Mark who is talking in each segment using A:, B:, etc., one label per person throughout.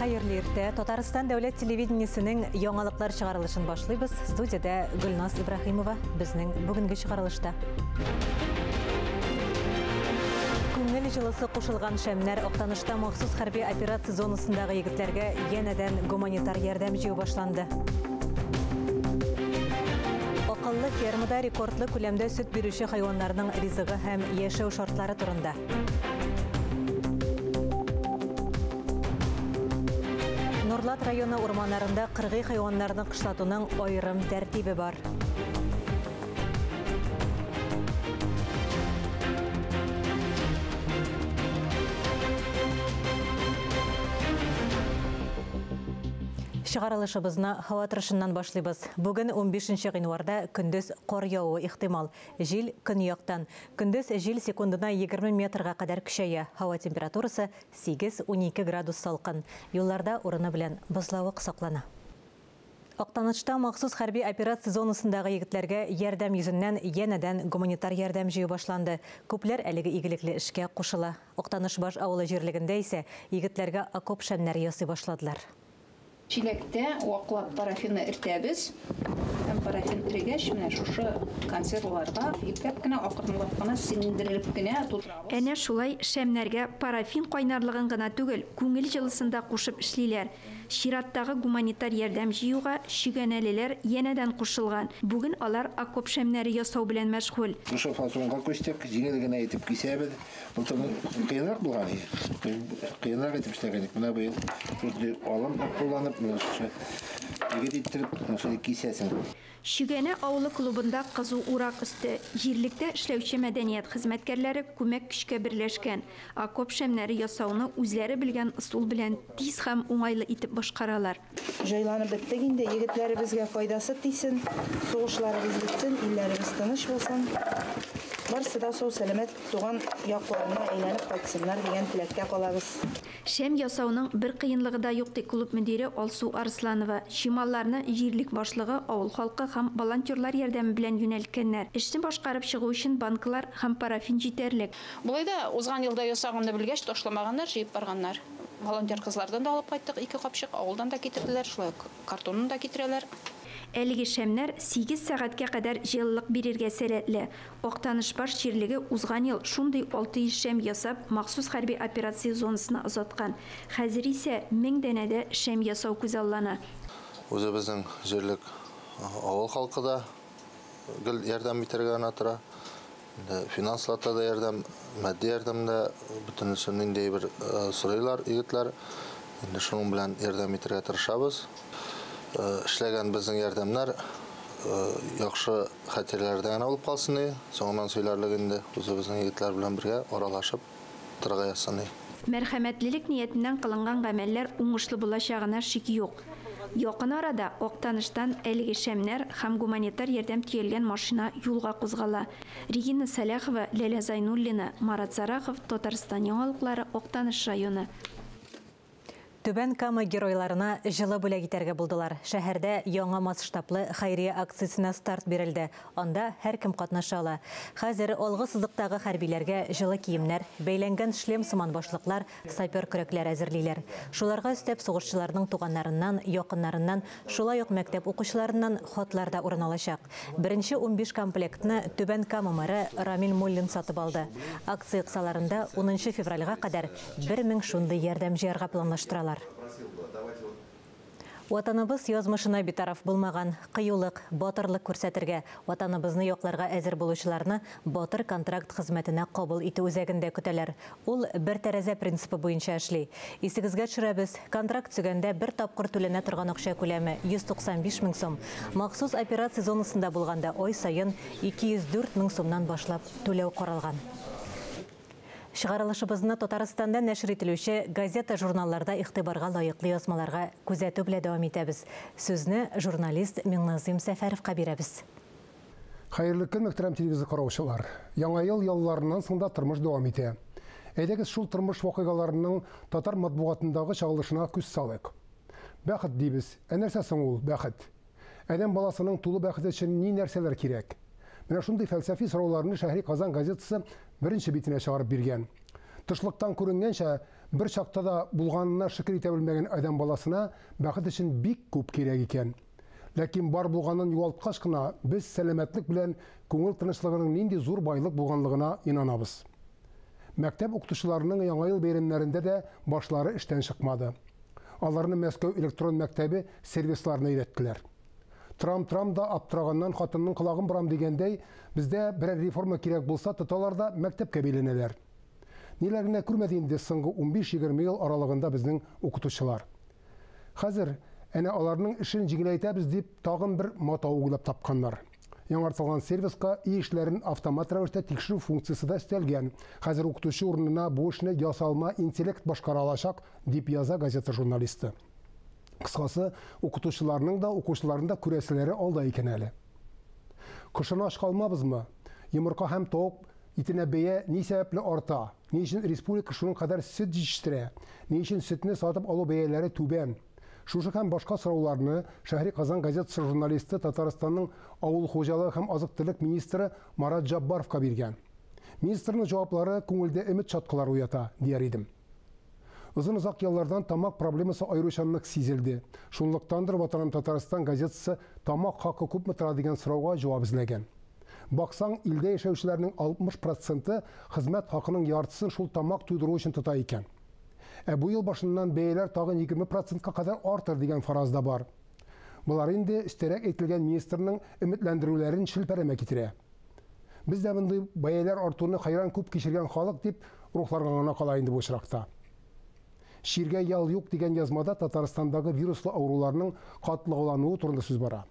A: Хайырлы ирте. Татарстан дәүләт телевидениесенең яңалыклар чыгарылышын башлыйбыз. Студияда Гөлназ Ибрахимова безнең бүгенге чыгарылышта. Күңел җылысы кушылган шәмнәр Актанышта махсус хәрби операция зонасындагы егетләргә янәдән гуманитар ярдәм җыю башланды. Акыллы фермада рекордлы күләмдә сөт бирүче хайваннарның ризыгы һәм яшәү шартлары турында. Нурлат районы урманнарында кыргый хайваннарны кышлатуның айрым тәртибе бар. Чыгарылышыбызны һава торышыннан башлыйбыз. Бүген 15 гыйнварда көндез кар яуы ихтимал. Җил көньяктан. Көндез җил секундына 20 метрга кадәр көчәя. Һава температурасы 8-12 градус салкын. Юлларда урыны белән бозлавык саклана. Актанышта махсус хәрби операция зонасындагы егетләргә ярдәм йөзеннән янәдән гуманитар ярдәм җыю башланды. Күпләр әлеге игелекле эшкә кушыла. Актаныш баш авылы җирлегендә исә егетләргә окоп шәмнәр ясый башладылар.
B: Чиләктә ваклап парафинны иртәбез. Һәм парафин ирегәч, менә шушы консервларга ипләп кенә акырынлап кына синдерелеп кенә тутырабыз.
C: Әнә шулай шәмнәргә парафин кайнарлыгын гына түгел, күңел җылысында кушып эшлиләр. Чираттагы гуманитар ярдәм җыюга шигәнәлеләр янәдән кушылган. Бүген алар окоп шәмнәре ясау белән мәшгуль.
D: Шушы фасонга күчтек, җиңел генә итеп кисәбез. Бултын кыйнак булган. Кыйнак итеп эшләгәнек. Менә быел шушы алым кулланып, шушы егет итеп, шушы кисәсен.
C: Шигәнә авылы клубында кызу урак өсте. Җирлектә эшләүче мәдәният хезмәткәрләре күмәк көчкә берләшкән. Окоп шәмнәре ясауны үзләре белгән ысул белән тиз һәм уңайлы итеп башкаралар.
E: Җайланып беттек инде, егетләребезгә файдасы тисен, сугышларыбыз бетсен, илләребез тыныч булсын. Барысы да сау сәламәт туган якларына әйләнеп кайтсыннар дигән теләккә калабыз.
C: Шәм ясауның бер кыенлыгы да юк ди клуб мөдире Алсу Арсланова. Шималларны җирлек башлыгы, авыл халкы һәм волонтерлар ярдәме белән юнәлткәннәр. Эшне башкарып чыгу өчен банклар һәм парафин җитәрлек.
B: Булай да узган елда ясаганны белгәч ташламаганнар, җыеп барганнар. Волонтер кызлардан да алып кайттык, 2 капчык, авылдан да китерделәр, шулай картонын да китерәләр.
C: Әлеге шәмнәр 8 сәгатькә кадәр җылылык бирергә сәләтле. Актаныш баш җирлеге узган ел шундый 600 шәм ясап, махсус хәрби операция зонасына озаткан. Хәзер исә 1000 дәнәдә шәм ясау күзаллана.
F: Үзебезнең җирлек авыл халкы да гел ярдәм итәргә тора. Финанслата да ярдәм, матди ярдәм да бөтенесен инде бер сорыйлар егетләр. Инде шуның белән ярдәм итәргә тырышабыз. Эшләгән безнең ярдәмнәр яхшы хәтерләрдән алып калсын, соңыннан сөйләрлек инде үзебезнең егетләр белән бергә аралашып торга ясаны.
C: Мәрхәмәтлелек ниятеннән кылынган гамәлләр уңышлы булачагына шик юк. Якын арада Актаныштан әлеге шәмнәр һәм гуманитар ярдәм тиелгән машина юлга кузгала. Регина Саляхова, Ләлә Зайнуллина, Марат Зарахов, Татарстан яңалыклары, Актаныш районы.
A: Түбән Кама геройларына җылы бүләк итәргә булдылар. Шәһәрдә яңа масштаблы хәйрия акциясына старт бирелде. Анда һәркем катнаша ала. Хәзер алгы сызыктагы хәрбиләргә җылы киемнәр, бәйләнгән шлем сыман башлыклар, сапер көрәкләр әзерлиләр. Шуларга өстәп сугышчыларның туганнарыннан, якыннарыннан, шулай ук мәктәп укучыларыннан хатлар да урын алачак. Беренче 15 комплектны Түбән Кама мэры Рамил Муллин сатып алды. Акция кысаларында 10 февральгә кадәр 1000 шундый ярдәм җыярга планлаштыралар. Ватаныбыз язмышына битараф булмаган, кыюлык, батырлык күрсәтергә, ватаныбызны якларга әзер булучыларны батыр контракт хезмәтенә кабул итү үзәгендә көтәләр. Ул бер тәрәзә принципы буенча эшли. Исегезгә төшерәбез, контракт төзегәндә бер тапкыр түләнә торган акча күләме 195 мең сум. Махсус операция зонасында булганда ай сайын 204 мең сумнан башлап түләү каралган. Чыгарылышыбызны Татарстанда нәшр ителүче газета журналларда игътибарга лаеклы язмаларга күзәтү белән дәвам итәбез. Сүзне журналист Миңназым Сәфәровка бирәбез.
G: Хәерле көн, мөхтәрәм телевизор караучылар. Яңа ел ялларыннан соң да тормыш дәвам итә. Әйдәгез шул тормыш вакыйгаларының татар матбугатындагы чагылышына күз салыйк. Бәхет дибез. Нәрсә соң ул бәхет? Адәм баласының тулы бәхет өчен ни нәрсәләр кирәк? Менә шундый фәлсәфи сорауларны Шәһри Казан газетасы беренче битенә чыгарып биргән. Тышлыктан күренгәнчә, Бір шақта да булганына шүкір ите белмәгән адам баласына бәхет өчен бик күп кирәк икән. Ләкин бар булганын югалткач кына без сәламәтлек белән күңел тынычлыгының нинди зур байлык булганлыгына инанабыз. Мәктәп укытучыларының яңа ел бәйрәмнәрендә дә башлары эштән чыкмады. Аларны Мәскәү электрон мәктәбе сервисларына өйрәттеләр. Трам да аптыраганнан хатынның колагын бурам дигәндәй, бездә берәр реформа кирәк булса, тоталар да мәктәпкә бәйләнәләр. Ниләр генә күрмәде инде соңгы 15-20 ел аралыгында безнең укытучылар. Хәзер әнә аларның эшен җиңеләйтәбез дип тагын бер матау уйлап тапканнар. Яңартылган сервиска эшләрен автомат рәвештә тикшерү функциясе дә өстәлгән. Хәзер укытучы урынына бу эшне ясалма интеллект башкара алачак, дип яза газета журналисты. Кыскасы, укытучыларның да, укучыларның да күрәселәре алда икән әле. Кышын аш калмабызмы? Йомырка һәм тауык итенә бәя ни сәбәпле арта? Ни өчен республика шуның кадәр сөт җитештерә? Ни өчен сөтне сатып алу бәяләре түбән? Шушы һәм башка сорауларны Шәһри Казан газетасы журналисты Татарстанның авыл хуҗалыгы һәм азык-төлек министры Марат Жаббаровка биргән. Министрның җаваплары күңелдә өмет чаткылар уята, дияр идем. Узын-узак еллардан тамак проблемасы аеручанлык сизелде. Шунлыктандыр Ватаным Татарстан газетасы тамак хакы күпме тора дигән сорауга җавап эзләгән. Баксаң, илдә яшәүчеләрнең 60% хезмәт хакының яртысын шул тамак туйдыру өчен тота икән. Бу ел башыннан бәяләр тагын 20%-ка кадәр артыр дигән фараз да бар. Булар инде өстәрәк әйтелгән министрның өметләндерүләрен шелпәрәмә китерә. Без дә мондый бәяләр артуны хайран күп кичергән халык дип рухларга гына кала инде бу очракта. Ширгә ял юк дигән язмада Татарстандагы вируслы авыруларның катлаулануы турында сүз бара.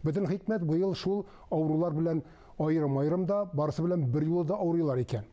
G: Бөтен хикмәт бу ел шул авырулар белән айрым-айрымда, барысы белән бер юлда авырыйлар икән.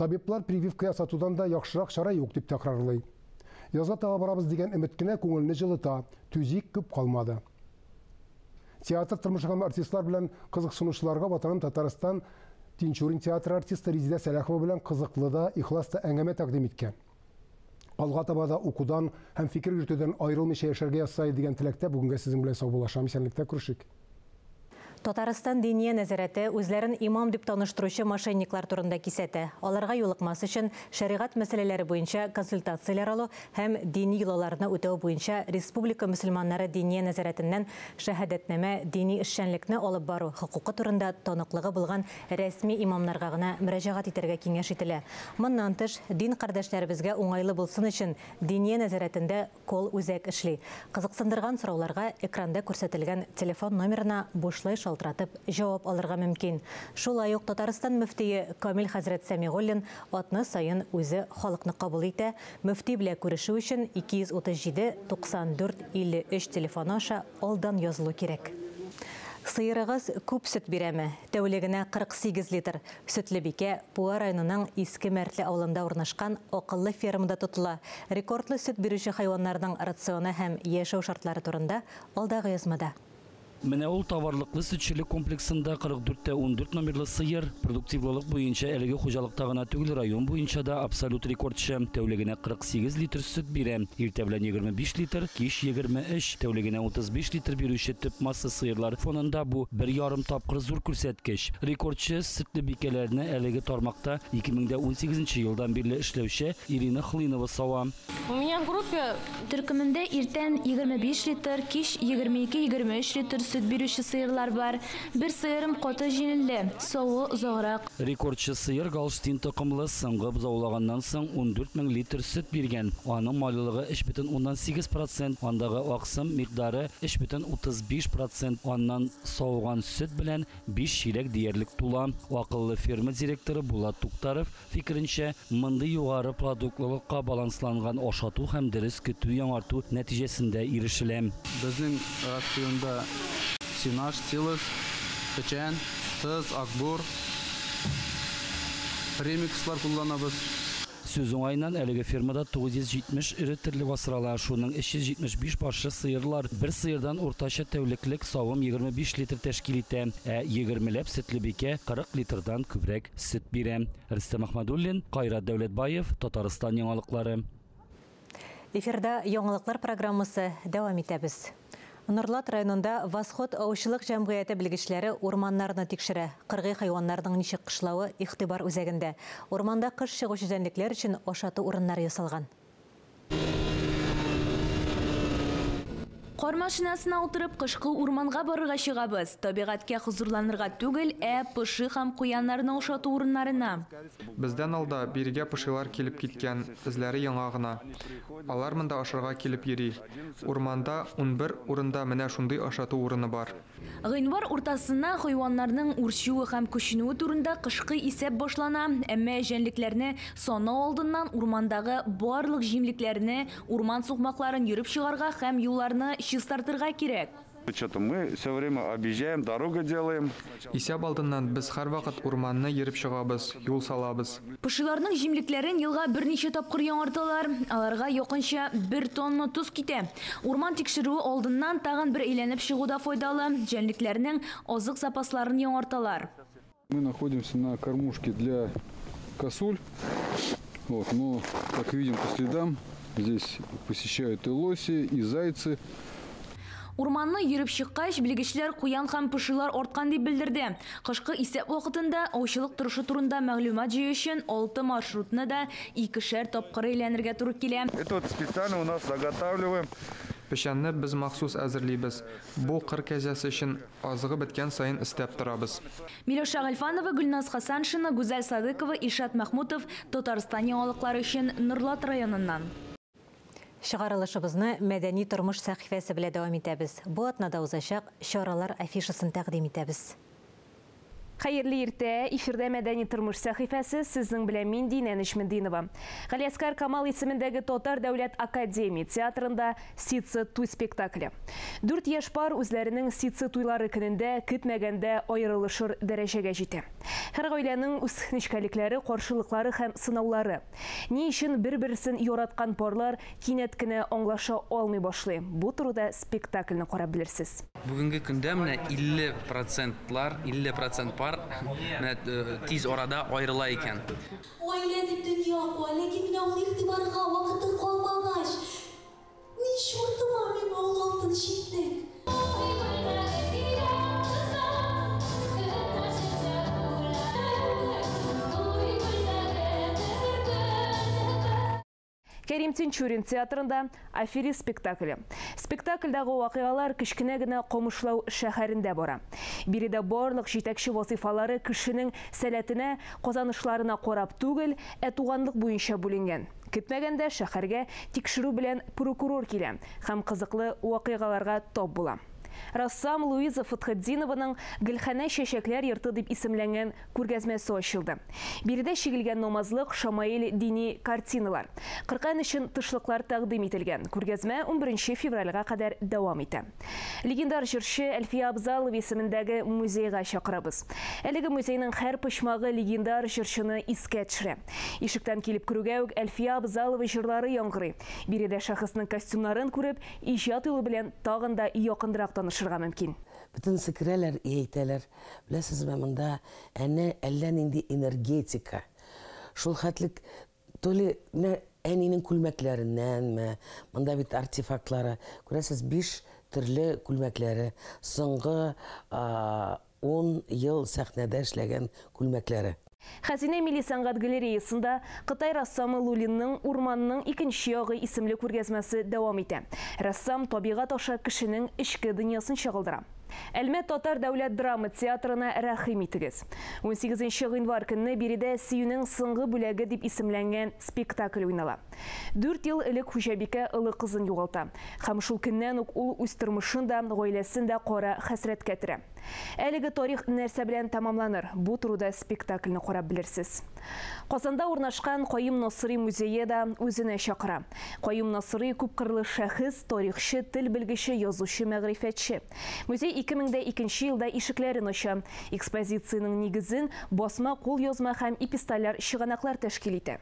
G: Табиблар прививка ясатудан да яхшырак чара юк дип тәкрарлый. Язга таба барабыз дигән өмет кенә күңелне җылыта, түзик күп калмады. Театр тормышы һәм артистлар белән кызыксынучыларга Ватаным Татарстан Тинчурин театры артисты Резида Сәләхова белән кызыклы да, ихлас та әңгәмә тәкъдим иткән. Алга таба да укудан һәм фикер йөртүдән айрылмыйча яшәргә язсай дигән теләктә бүгенгә сезнең белән саубуллашам, исәнлектә күрешик.
A: Татарстан диния нәзарәте үзләрен имам дип таныштыручы мошенниклар турында кисәтә. Аларга юлыкмас өчен шәригать мәсьәләләре буенча консультацияләр алу һәм дини йолаларны үтәү буенча республика мөселманнары диния нәзарәтеннән шәһадәтнамә дини эшчәнлекне алып бару хокукы турында таныклыгы булган рәсми имамнарга гына мөрәҗәгать итәргә киңәш ителә. Моннан тыш, дин кардәшләребезгә уңайлы булсын өчен диния нәзарәтендә кол үзәк эшли. Кызыксындырган сорауларга экранда күрсәтелгән телефон номерына бушлай шалтыратып җавап алырга мөмкин. Шулай ук Татарстан мөфтие Камил хәзрәт Сәмигуллин атны сайын үзе халыкны кабул итә. Мөфти белән күрешү өчен 237 94 53 телефоны аша алдан язылу кирәк. Сыйырыгыз күп сөт бирәме? Тәүлегенә 48 литр. Сөтлебикә Пуа районының Иске Мәртле авылында урнашкан акыллы фермада тотыла. Рекордлы сөт бирүче хайваннарның рационы һәм яшәү шартлары турында алдагы язмада.
H: Менә ул товарлыклы сөтчелек комплексында 44-14 номерлы сыер, продуктивлылык буенча әлеге хуҗалыкта гына түгел, район буенча да абсолют рекордчы. Тәүлегенә 48 литр сөт бирә. Иртә белән 25 литр, кич 23, тәүлегенә 35 литр бирүче төп масса сыерлар фонында бу 1,5 тапкыр зур күрсәткеч. Рекордчы сөтле бикәләрне әлеге тармакта 2018 елдан бирле эшләүче Ирина Хлынова сава.
I: У меня в группе
C: Төркемендә иртән 25 литр, кич 22-23 литр сөт бирүче сыерлар бар. Бер сыерым каты җиңелле, савы озаграк.
H: Рекордчы сыер Галштин токымлы соңгы бузаулаганнан соң 14 мең литр сөт биргән. Аның малылыгы 3,8%, андагы аксым микдары 3,35%. Аннан сауган сөт белән 5 чиләк диярлек тула. Акыллы ферма директоры Булат Туктаров фикеренчә, мондый югары продуктлылыкка балансланган ашату һәм дөрес көтү яңарту нәтиҗәсендә ирешелә.
J: Безнең рационда синаш, силос, печен, тыз, акбур, премикслар кулланабыз.
H: Сүз уңайнан әлеге фермада 970 ире төрле васырала, шуның 375 башы сыерлар. Бер сыердан уртача тәүлеклек савым 25 литр тәшкил итә, 20ләп сөтлебикә 40 литрдан күбрәк сөт бирә. Рөстәм Әхмәдуллин, Кайрат Дәүләтбаев, Татарстан яңалыклары.
A: Эфирда яңалыклар программасы дәвам итәбез. Нурлат районында Восход аучылык җәмгыяте белгечләре урманнарны тикшерә. Кыргый хайваннарның ничек кышлавы игътибар үзәгендә. Урманда кыш чыгучы җәнлекләр өчен ашату урыннары ясалган.
I: Қор машинасына отырып, қышқы урманға барыға шығабыз. Табиғатке хuzurlanырға түгіл, пышы һәм қуянларны ошату урыннарына.
K: Бізден алда берге пышылар келіп кеткен, ізлері яңағына. Алар мында ашырға келіп ери. Урманда 11 урында менә шундай ашату урыны бар.
I: Гыйнвар уртасына хайваннарның үрчүе һәм күченүе турында кышкы исәп башлана, әмма җәнлекләрне санау алдыннан урмандагы барлык җимлекләрне, урман сукмакларын йөреп чыгарга һәм юлларны чистартырга кирәк.
L: Мы все время объезжаем, дорогу делаем.
K: Исәп алдыннан без һәр вакыт урманны йөреп чыгабыз, юл салабыз.
I: Пышыларның җимлекләрен елга берничә тапкыр яңарталар. Аларга якынча 1 тонна туз китә. Урман тикшерүе алдыннан тагын бер әйләнеп чыгуда файдалы. Җәнлекләрнең азык запасларын яңарталар.
M: Мы находимся на кормушке для косуль. Но, как видим по следам, здесь посещают и лоси, и зайцы.
I: Урманны йөреп чыккач, билгечләр куян һәм пышылар арткан дип белдерде. Кышкы исәп вакытында аучылык торышы турында мәгълүмат җыю өчен 6 маршрутны да 2 тапкыр әйләнергә туры килә.
L: Это вот специально у нас заготавливаем.
K: Пешәнне без махсус әзерлибез. Бу кыр кәҗәсе өчен азыгы беткән сайын истәп торабыз.
I: Миләүшә Гальфанова, Гөлназ Хасаншина, Гүзәл Садыкова, Ишат Мәхмүтов, Татарстан яңалыклары өчен Норлат районыннан.
A: Шығарылышыбызны мәдәни тормыш сәхифәсе белән дәвам итәбез. Бу атнада узачак чаралар афишасын тәкъдим итәбез.
N: Хайырлы иртә, эфирдә мәдәни тормыш сәхифәсе сезнең белән мин Динә Нишмендинова. Галиаскар Камал исемендәге Татар дәүләт академия театрында Ситсы туй спектакле. 4 яшь пар үзләренең Ситсы туйлары көнендә көтмәгәндә аерылышыр дәрәҗәгә җитә. Һәр гаиләнең үз нечкәлекләре, каршылыклары һәм сынаулары. Ни өчен бер-берсен яраткан парлар кинәт кенә аңлаша алмый башлый. Бу турыда спектакльне карап белерсез.
J: Бүгенге көндә менә 50% пар тиз арада аерыла икән.
O: Аилә дип дөнья куа, ләкин менә ул игътибарга вакыты калмагач, нич уртыма мин ул алтын читтек.
N: Кәрим Тинчурин театрында «Аферист» спектакле. Спектакльдәге вакыйгалар кечкенә генә Камышлау шәһәрендә бара. Биредә барлык җитәкче вазифалары кешенең сәләтенә, казанышларына карап түгел, туганлык буенча бүленгән. Көтмәгәндә шәһәргә тикшерү белән прокурор килә һәм кызыклы вакыйгаларга тап була. Рассам Луиза Фатхетдинованың «Гөлханә чәчәкләр йорты» дип исемләнгән күргәзмәсе ачылды. Биредә чигелгән намазлык, шамаил дини картиналар. 40 өчен тышлыклар тәкъдим ителгән. Күргәзмә 11 февральгә кадәр дәвам итә. Легендар җырчы Әлфия Абзалова исемендәге музейга чакырабыз. Әлеге музейның һәр почмагы легендар җырчыны искә төшерә. Ишектән килеп керүгә үк Әлфия Абзалова җырлары яңгырый. Биредә шәхеснең костюмнарын күреп, иҗат юлы белән тагын да якынрак танышырга мөмкин.
P: Бүтән секрәләр әйтәләр. Беләсез, монда әллә нинди энергетика. Шул хәтлек толы әнинең күлмәкләреннән, монда бит артефактлары. Күрәсез, 5 төрле күлмәкләре, соңгы 10 ел сәхнәдә эшләгән күлмәкләре.
N: Хәзинә Милли сәнгать галереясында Кытай рассамы Лулинның «Урманның икенче ягы» исемле күргәзмәсе дәвам итә. Рассам табигать аша кешенең эчке дөньясын чагылдыра. Әлмәт Татар дәүләт драма театрына рәхим итегез. 18 гыйнвар көнне биредә «Сөюнең соңгы бүләге» дип исемләнгән спектакль уйнала. 4 ел элек Хуҗабикә олы кызын югалта. Һәм шул көннән үк ул үз тормышын да, гаиләсен дә кара хәсрәткә төрә. Әлеге тарих нәрсә белән тамамланыр? Бу турыда спектакльне карап белерсез. Казанда урнашкан Каюм Насыйри музее да үзенә чакыра. Каюм Насыйри күп кырлы шәхес, тарихчы, тел белгече, язучы, мәгърифәтче. Музей 2002 елда ишекләрен ача. Экспозицияның нигезен басма, кул язма һәм эпистольләр чыганаклар тәшкил итә.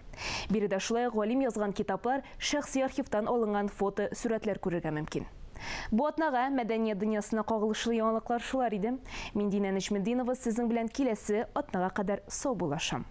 N: Биредә шулай галим язган китаплар, шәхси архивтан алынган фото, сүрәтләр күрергә мөмкин. Бу атнага мәдәният дөньясына кагылышлы яңалыклар шулар иде. Мин Динә Нишмендинова сезнең белән киләсе атнага кадәр сау булашам.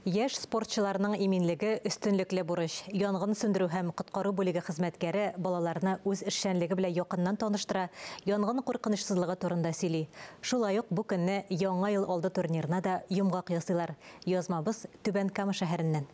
A: Яшь спортчыларның иминлеге өстөнлөкле бурыч. Янгын сөндерү һәм коткару бүлеге хезмәткәре балаларны үз эшчәнлеге белән якыннан таныштыра, янгын куркынычсызлыгы турында сөйли. Шулай ук бу көнне Яңа ел алды турнирына да йомгак ясыйлар. Язмабыз Түбән Кама шәһәреннән.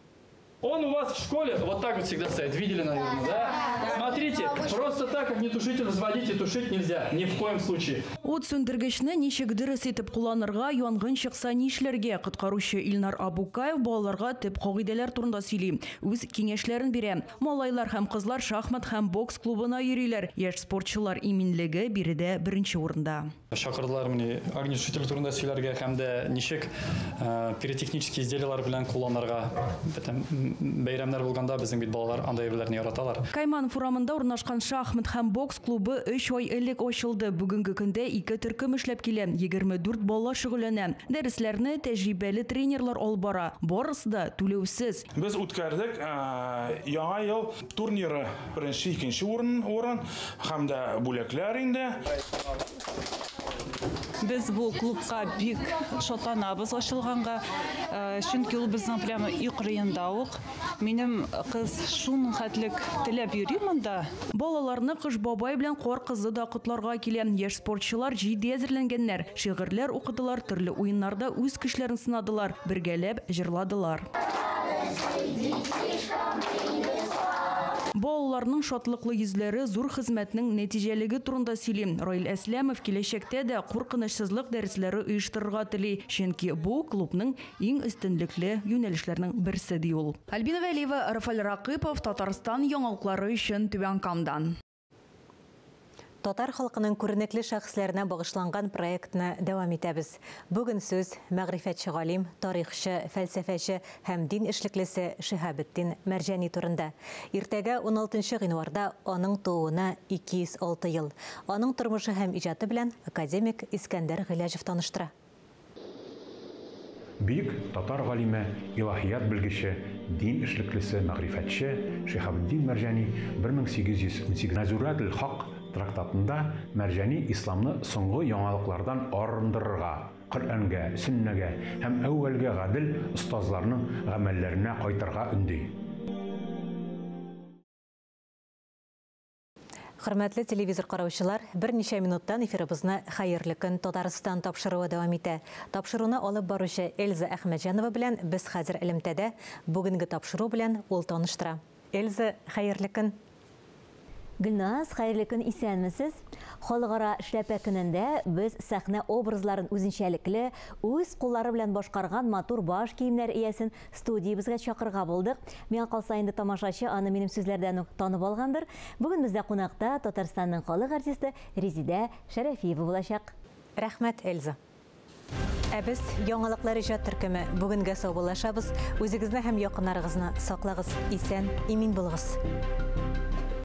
Q: Он у вас в школе вот так вот всегда стоит. Видели, наверное, да? Смотрите, просто просто так, как не тушитель, взводить и тушить нельзя. Ни в коем случае.
R: От сөндіргішні нешек дұрыс етіп құланырға, янгын шықса нешлерге құтқарушы Илнар Абукаев балаларға тіп қоғиделер турында сөйлей. Өз кеңешлерін бере. Малайлар һәм қызлар шахмат һәм бокс клубына йөриләр. Яш спортчылар иминлеге биредә беренче урында.
Q: Шақырдылар мені огнетушитель турында сөйләргә һәм дә ничек пиротехнический изделиялар белән кулланырга. Бәйрәмнәр булганда безнең бит балалар андай әйберләрне яраталар.
R: Кайманов урамында урнашкан шахмат һәм бокс клубы 3 ай элек ачылды. Бүгенге көндә 2 төркем эшләп килә. 24 бала шөгыльләнә. Дәресләрне тәҗрибәле тренерлар алып бара. Барысы да түләүсез.
S: Без үткәрдек яңа ел турниры беренче, икенче урын һәм дә бүләкләр инде.
T: Biz bu klubqa бик шатланабыз ачылганга, чөнки ул безнең прямо юқрыенда ук. Минем кыз шуның хәтлек теләп йөри монда.
R: Балаларны кыш бабай белән кар кызы да котларга килә. Яшь спортчылар җитди әзерләнгәннәр. Шигырьләр укыдылар, төрле уеннарда үз көчләрен сынадылар, бергәләп җырладылар. Балаларның шатлыклы йөзләре зур хезмәтнең нәтиҗәлеге турында сөйли. Раил Әсләмов киләчәктә дә куркынычсызлык дәресләре оештырырга тели, чөнки бу клубның иң өстенлекле юнәлешләренең берсе ди ул. Альбина Вәлиева, Рафал Ракыпов, Татарстан яңалыклары өчен Түбәнкамдан.
A: Татар халкының күренекле шәхесләренә багышланган проектны дәвам итәбез. Бүген сүз мәгърифәтче галим, тарихчы, фәлсәфәче һәм дин эшлеклесе Шиһабетдин Мәрҗани турында. Иртәгә 16 гыйнварда аның тууына 206 ел. Аның тормышы һәм иҗаты белән академик Искәндәр Гыйләҗев таныштыра.
U: Бүйік татар галиме, илаһият белгече, дин эшлеклесе, мәгърифәтче Шиһабетдин Мәрҗани 1818 Назуратул Хак трактатында Мәрҗани исламны соңгы яңалыклардан арындырырга, Коръәнгә, Сүннәгә һәм әүвәлгә гадел остазларның гамәлләренә кайтырга өнди.
A: Хөрмәтле телевизор караучылар, берничә минуттан эфирыбызны Хәерле көн Татарстан тапшыруы дәвам итә. Тапшыруны алып баручы Эльза Әхмәтҗанова белән без хәзер элемтәдә бүгенге тапшыру белән ул таныштыра. Эльза, хәерле көн.
V: Гөлназ, хәерле көн, исәнмесез? Халыкара эшләпә көнендә без сәхнә образларын үзенчәлекле, үз куллары белән башкарган матур баш киемнәр иясен студиябызга чакырга булдык. Миңа калса инде тамашачы аны минем сүзләрдән үк танып алгандыр. Бүген бездә кунакта Татарстанның халык артисты Резидә Шәрәфиева булачак.
A: Рәхмәт, Эльза. Без яңалыклар иҗат төркеме бүгенгә саубуллашабыз. Үзегезне һәм якыннарыгызны саклагыз, исән, имин булыгыз.